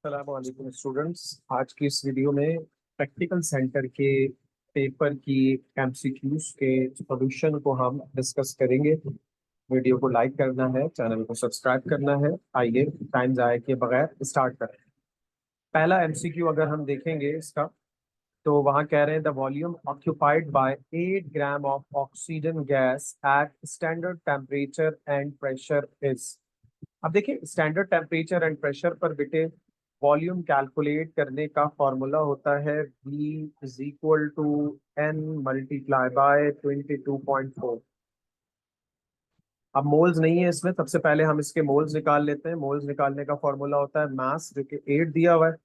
अस्सलाम वालेकुम स्टूडेंट्स। आज की इस वीडियो में प्रैक्टिकल सेंटर के पेपर की एमसीक्यूज के सॉल्यूशन को हम डिस्कस करेंगे। वीडियो को लाइक करना है, चैनल को सब्सक्राइब करना है। आइए टाइम जाए के बगैर स्टार्ट करें। पहला एमसीक्यू अगर हम देखेंगे इसका, तो वहाँ कह रहे हैं the volume occupied by 8 gram of oxygen gas at standard temperature and pressure is. अब देखिए, स्टैंडर्ड टेम्परेचर एंड प्रेशर पर बेटे वॉल्यूम कैलकुलेट करने का फॉर्मूला होता है V is equal to N multiply by 22.4। अब मोल्स नहीं है इसमें, सबसे पहले हम इसके मोल्स निकाल लेते हैं। मोल्स निकालने का फॉर्मूला होता है मास, जो कि 8 दिया हुआ है,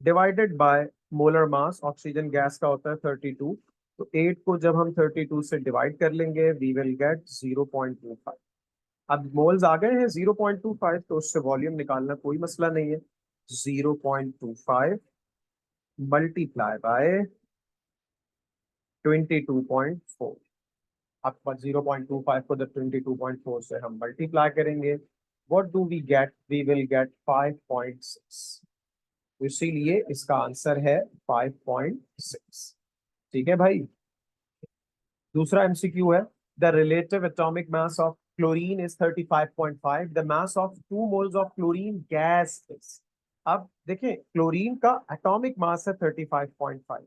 divided by molar mass oxygen gas का होता है 32। तो 8 को जब हम 32 से डिवाइड कर लेंगे वी विल गेट 0.25। अब मोल्स आ गए हैं 0.25, तो उससे वॉल्यूम निकालना कोई मसला नहीं है। 0.25 मल्टीप्लाई बाय 22.4। अब 0.25 को जब 22.4 से हम मल्टीप्लाई करेंगे, what do we get? We will get 5.6। तो इसीलिए इसका आंसर है 5.6। ठीक है भाई। दूसरा एमसीक्यू है the relative atomic mass of chlorine is 35.5, the mass of 2 moles of chlorine gas is. अब देखें, क्लोरीन का एटॉमिक मास है 35.5,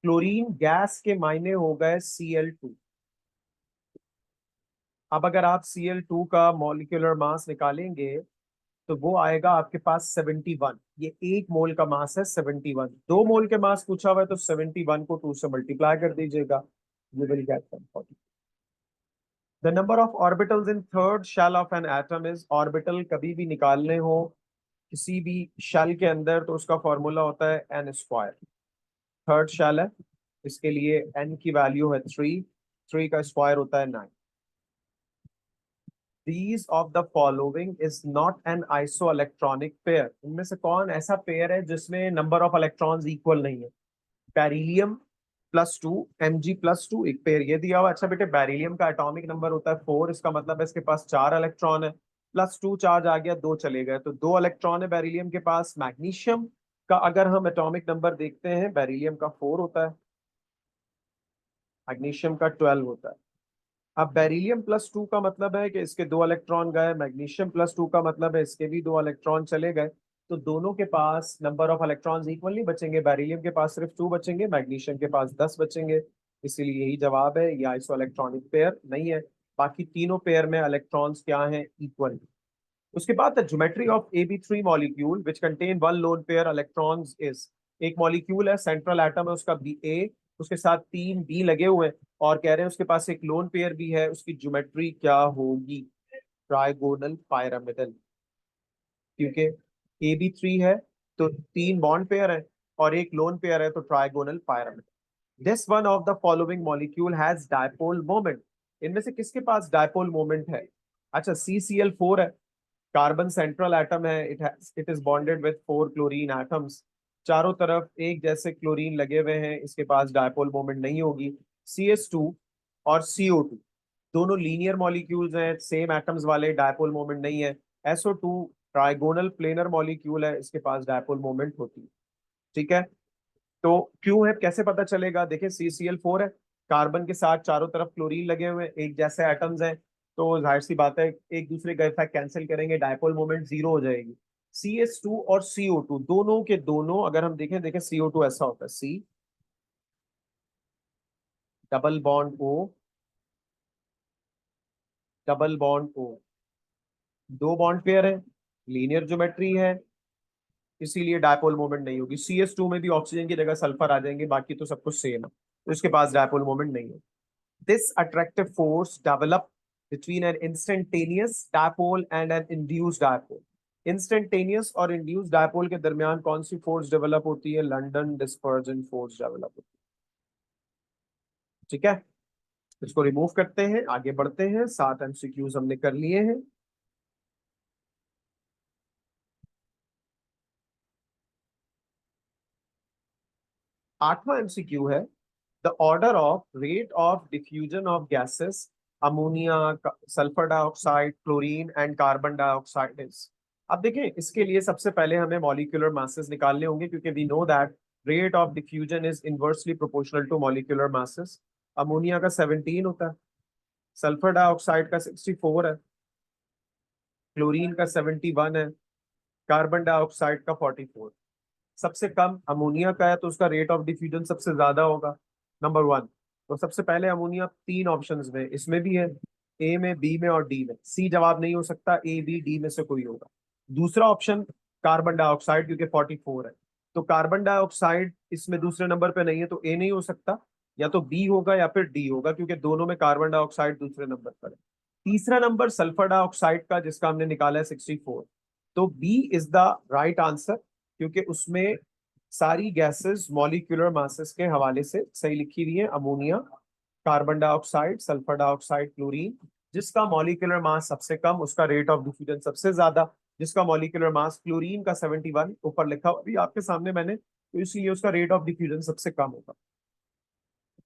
क्लोरीन गैस के मायने हो गए Cl2। अब अगर आप Cl2 का मॉलिक्यूलर मास निकालेंगे तो वो आएगा आपके पास 71। ये 1 मोल का मास है 71। 2 मोल के मास पूछा हुआ है तो 71 को 2 से मल्टीप्लाई कर दीजिएगा, you will get 140। The number of orbitals in third shell of an atom is. Orbital कभी भी निकालने हो किसी भी शेल के अंदर तो उसका फॉर्मूला होता है एन स्क्वायर। थर्ड शेल है, इसके लिए एन की वैल्यू है 3, 3 का स्क्वायर होता है 9। These of the following is not an isoelectronic pair। इनमें से कौन ऐसा पेयर है जिसमें नंबर ऑफ इलेक्ट्रॉन्स इक्वल नहीं है? बेरिलियम +2, Mg+2 एक पेयर ये दिया हुआ। अच्छा बेटे, बेरिलियम का एटॉमिक नंबर होता है 4, इसका मतलब है इसके पास 4 इलेक्ट्रॉन है। +2 चार्ज आ गया, 2 चले गए, तो 2 इलेक्ट्रॉन है बेरिलियम के पास। मैग्नीशियम का अगर हम एटॉमिक नंबर देखते हैं, बेरिलियम का 4 होता है, मैग्नीशियम का 12 होता है। अब बेरिलियम +2 का मतलब है कि इसके 2 इलेक्ट्रॉन गए, मैग्नीशियम +2 का मतलब है इसके भी 2 इलेक्ट्रॉन चले गए। तो दोनों के पास नंबर ऑफ इलेक्ट्रॉन्स इक्वल नहीं बचेंगे। बेरिलियम के पास सिर्फ 2 बचेंगे, मैग्नीशियम के पास 10 बचेंगे। इसीलिए यही जवाब है, ये आइसो इलेक्ट्रॉनिक पेयर नहीं है। बाकी तीनों पेयर में इलेक्ट्रॉन्स क्या हैं? इक्वल। उसके बाद the geometry of AB3 molecule which contain 1 lone pair electrons is. एक मॉलिक्यूल है, सेंट्रल एटम है उसका Ba, उसके साथ 3 B लगे हुए हैं, और कह रहे हैं उसके पास एक लोन पेयर भी है, उसकी ज्योमेट्री क्या होगी? Trigonal pyramidal. क्योंकि AB3 है तो 3 बॉन्ड पेयर है और एक लोन पेयर है, तो trigonal pyramidal. This one of the following molecule has dipole moment. इनमें से किसके पास डायपोल मोमेंट है? अच्छा, CCl4 है, कार्बन सेंट्रल एटम है, it is bonded with 4 chlorine atoms. चारों तरफ एक जैसे क्लोरीन लगे हुए हैं, इसके पास डायपोल मोमेंट नहीं होगी। CH2 और CO2 दोनों लीनियर मॉलिक्यूल्स हैं, सेम एटम्स वाले, डायपोल मोमेंट नहीं है। SO2 ट्राइगोनल प्लेनर मॉलिक्यूल है, इसके पास डायपोल मोमेंट होती है। ठीक है, तो क्यों है कैसे पता चलेगा? देखिए, CCl4 है, कार्बन के साथ चारों तरफ क्लोरीन लगे हुए हैं, एक जैसे एटम्स हैं, तो जाहिर सी बात है एक दूसरे का इफेक्ट कैंसिल करेंगे, डायपोल मोमेंट 0 हो जाएगी। CH2 और CO2 दोनों के दोनों अगर हम देखें, CO2 ऐसा होता है, C double bond O, double bond O, 2 bond pair है, लीनियर ज्योमेट्री है, इसीलिए डायपोल मोमेंट नहीं होगी। CH2 में भी ऑक्सीजन की जगह सल्फर आ जाएंगे, बाकी तो सब कुछ सेम है, तो इसके पास डायपोल मोमेंट नहीं है। This attractive force developed between an instantaneous dipole and an induced dipole। Instantaneous और इंड्यूस्ड डायपोल के दरमियान कौन सी फोर्स डेवलप होती है? लंदन डिस्पर्जन फोर्स डेवलप होती है। ठीक है, इसको रिमूव करते हैं, आगे बढ़ते हैं। 7 एमसीक्यूज हमने कर लिए हैं। आठवां एमसीक्यू है the order of rate of diffusion of gases ammonia, sulphur dioxide, chlorine and carbon dioxide is. अब देखें, इसके लिए सबसे पहले हमें मॉलिक्यूलर मासेस निकालने होंगे, क्योंकि we know that rate of diffusion is inversely proportional to molecular masses. Ammonia का 17 होता है, सल्फर डाइऑक्साइड का 64 है, क्लोरीन का 71 है, कार्बन डाइऑक्साइड का 44। सबसे कम अमोनिया का है, तो उसका रेट ऑफ डिफ्यूजन सबसे ज्यादा होगा, नंबर 1। तो सबसे पहले अमोनिया 3 ऑप्शंस में, इसमें भी है, ए में, बी में और डी में। सी जवाब नहीं हो सकता, ए बी डी में से कोई होगा। दूसरा ऑप्शन कार्बन डाइऑक्साइड, क्योंकि 44 है, तो कार्बन डाइऑक्साइड इसमें दूसरे नंबर पे नहीं है, तो ए नहीं हो सकता, या तो बी होगा या फिर डी होगा, क्योंकि दोनों में कार्बन डाइऑक्साइड दूसरे नंबर पर है। तीसरा नंबर सल्फर डाइऑक्साइड का, जिसका हमने निकाला है 64, तो B is the right answer, क्योंकि उसमें सारी गैसेस मॉलिक्यूलर मासेस के हवाले से सही लिखी हुई है, ammonia, carbon dioxide, sulphur dioxide, chlorine. जिसका मॉलिक्यूलर मास सबसे कम, उसका रेट ऑफ डिफ्यूजन सबसे ज्यादा। जिसका मॉलिक्यूलर मास क्लोरीन का 71 ऊपर लिखा हुआ अभी आपके सामने मैंने, तो इसीलिए उसका रेट ऑफ डिफ्यूजन सबसे कम होगा।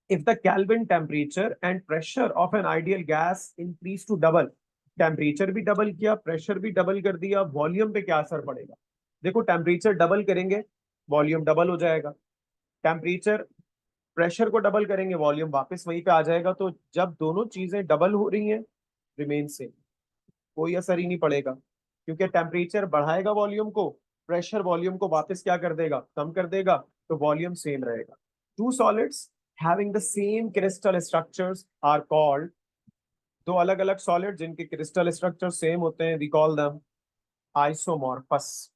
If the Kelvin temperature and pressure of an ideal gas increase to double, temperature भी डबल किया, प्रेशर भी डबल कर दिया, वॉल्यूम पे क्या असर पड़ेगा? देखो, टेम्परेचर डबल करेंगे, वॉल्यूम डबल हो जाएगा। टेम्परेचर, प्रेशर को डबल करेंगे, वॉल्यूम वापस वहीं पे आ जाएगा। तो जब दोनों चीजें डबल हो रही हैं, रिमेन सेम, कोई असर ही नहीं पड़ेगा, क्योंकि टेम्परेचर बढ़ाएगा वॉल्यूम को, प्रेशर वॉल्यूम को वापस क्या कर देगा? कम कर देगा, तो वॉल्यूम सेम रहेगा। Two solids having the same crystal structures are called, दो अलग अलग सॉलिड जिनके क्रिस्टल स्ट्रक्चर सेम होते हैं, वी कॉल देम आइसोमॉर्फस।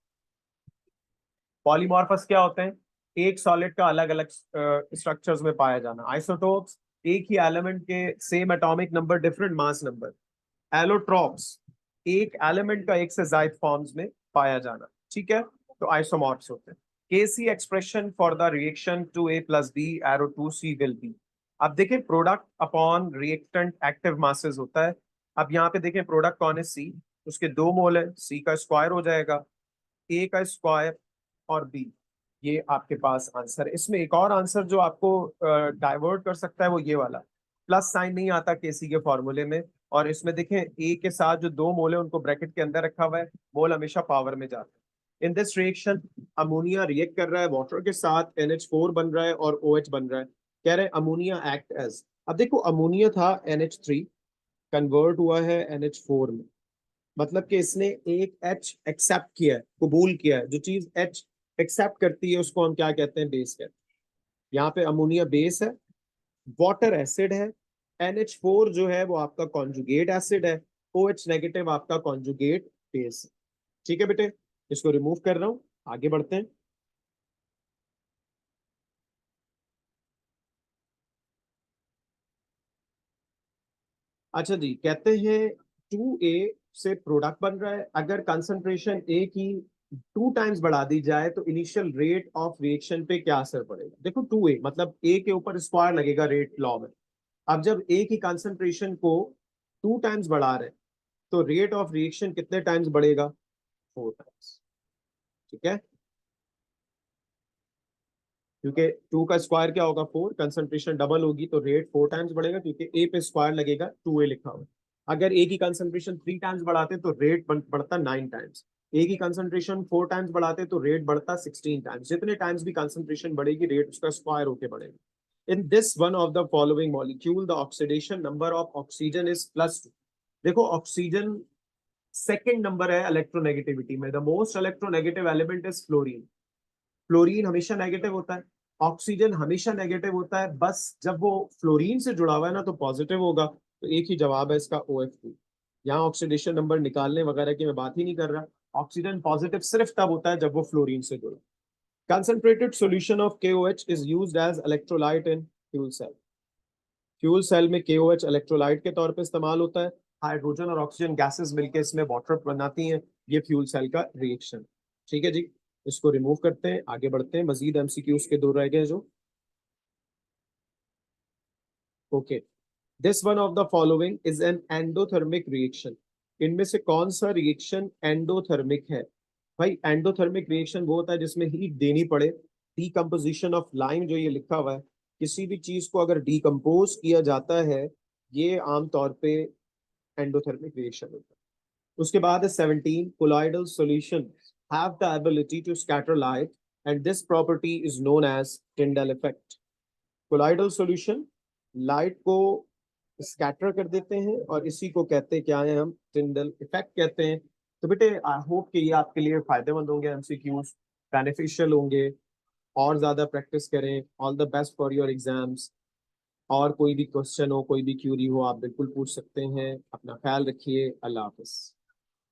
पॉलीमॉर्फस क्या होते हैं? एक सॉलिड का अलग अलग स्ट्रक्चर्स में पाया जाना। आइसोटोप्स, एक ही एलिमेंट के same atomic number different mass number. Allotropes, एक एलिमेंट का एक से ज्यादा फॉर्म्स में पाया जाना। ठीक है, तो आइसोमॉर्फ्स होते हैं। KC expression for the reaction 2a + b arrow 2c will be. अब देखें, product upon reactant active masses होता है। अब यहाँ पे देखें, प्रोडक्ट कौन है? सी, उसके 2 मोल है, सी का स्क्वायर हो जाएगा, ए का स्क्वायर और बी। ये आपके पास आंसर है। इसमें एक और आंसर जो आपको डाइवर्ट कर सकता है, वो ये वाला, प्लस साइन नहीं आता केसी के फॉर्मूले में। और इसमें देखें, ए के साथ जो 2 मोल है उनको ब्रैकेट के अंदर रखा हुआ है, मोल हमेशा पावर में जाता है। In this reaction ammonia react कर रहा है वाटर के साथ, NH4 बन रहा है और OH बन रहा है। कह रहे हैं अमोनिया एक्ट एज, अब देखो अमोनिया था NH3, कन्वर्ट हुआ है NH4 में, मतलब कि इसने एक H एक्सेप्ट किया है, कबूल किया है। जो चीज H एक्सेप्ट करती है उसको हम क्या कहते हैं? बेस कहते हैं। यहाँ पे अमोनिया बेस है, वाटर एसिड है, NH4 जो है वो आपका कॉन्जुगेट एसिड है, OH नेगेटिव आपका कॉन्जुगेट बेस है। ठीक है बेटे, इसको रिमूव कर रहा हूं, आगे बढ़ते हैं। अच्छा जी, कहते हैं 2a से प्रोडक्ट बन रहा है, अगर कंसंट्रेशन ए की 2 टाइम्स बढ़ा दी जाए तो इनिशियल रेट ऑफ रिएक्शन पे क्या असर पड़ेगा? देखो, 2a मतलब ए के ऊपर स्क्वायर लगेगा रेट लॉ में। अब जब ए की कंसंट्रेशन को 2 टाइम्स बढ़ा रहे हैं, तो रेट ऑफ रिएक्शन कितने टाइम्स बढ़ेगा? 4 टाइम्स। ठीक है, क्योंकि 2 का स्क्वायर क्या होगा? 4, कंसंट्रेशन डबल होगी तो रेट 4 टाइम्स बढ़ेगा, क्योंकि ए पे स्क्वायर लगेगा, 2a लिखा हुआ है। अगर ए की कंसंट्रेशन 3 टाइम्स बढ़ाते तो रेट बढ़ता 9 टाइम्स। ए की कंसंट्रेशन 4 टाइम्स बढ़ाते तो रेट बढ़ता 16 टाइम्स। जितने टाइम्स भी कंसंट्रेशन बढ़ेगी, रेट उसका स्क्वायर होके बढ़ेगा। In this one of the following molecule the oxidation number of oxygen is +2। देखो, ऑक्सीजन सेकेंड नंबर है इलेक्ट्रोनेगेटिविटी में, the most electronegative element is fluorine. Fluorine हमेशा नेगेटिव होता है, ऑक्सीजन हमेशा नेगेटिव होता है, बस जब वो फ्लोरीन से जुड़ा हुआ है ना तो पॉजिटिव होगा। तो एक ही जवाब है इसका, OF2। यहाँ ऑक्सीडेशन नंबर निकालने वगैरह की मैं बात ही नहीं कर रहा। ऑक्सीजन पॉजिटिव सिर्फ तब होता है जब वो फ्लोरीन से जुड़ा। Concentrated solution of KOH is used as electrolyte in fuel cell. Fuel cell में KOH इलेक्ट्रोलाइट के तौर पे इस्तेमाल होता है। हाइड्रोजन और ऑक्सीजन गैसेस मिलकर इसमें वाटर बनाती हैं। ये फ्यूल सेल का रिएक्शन। ठीक है जी, इसको रिमूव करते हैं, आगे बढ़ते हैं। मजीद MCQs के 2 रह गए जो। Okay, this one of the following is an endothermic reaction. इनमें से कौन सा रिएक्शन एंडोथर्मिक है? भाई, एंडोथर्मिक रिएक्शन वो होता है जिसमें हीट देनी पड़े। डीकम्पोजिशन ऑफ लाइम जो ये लिखा हुआ है, किसी भी चीज को अगर डीकम्पोज किया जाता है, ये आमतौर पे एंडोथर्मिक रिएक्शन होता है। उसके बाद है 17, colloidal solutions have the ability to scatter light and this property is known as Tyndall effect. colloidal solution light को स्कैटर कर देते हैं और इसी को कहते हैं क्या है, हम टिंडल इफेक्ट कहते हैं। तो बेटे आई होप कि ये आपके लिए फायदेमंद होंगे, एमसीक्यूज बेनिफिशियल होंगे। और ज्यादा प्रैक्टिस करें। All the best for your exams. और कोई भी क्वेश्चन हो, कोई भी क्यूरी हो, आप बिल्कुल पूछ सकते हैं। अपना ख्याल रखिए। अल्लाह हाफिज।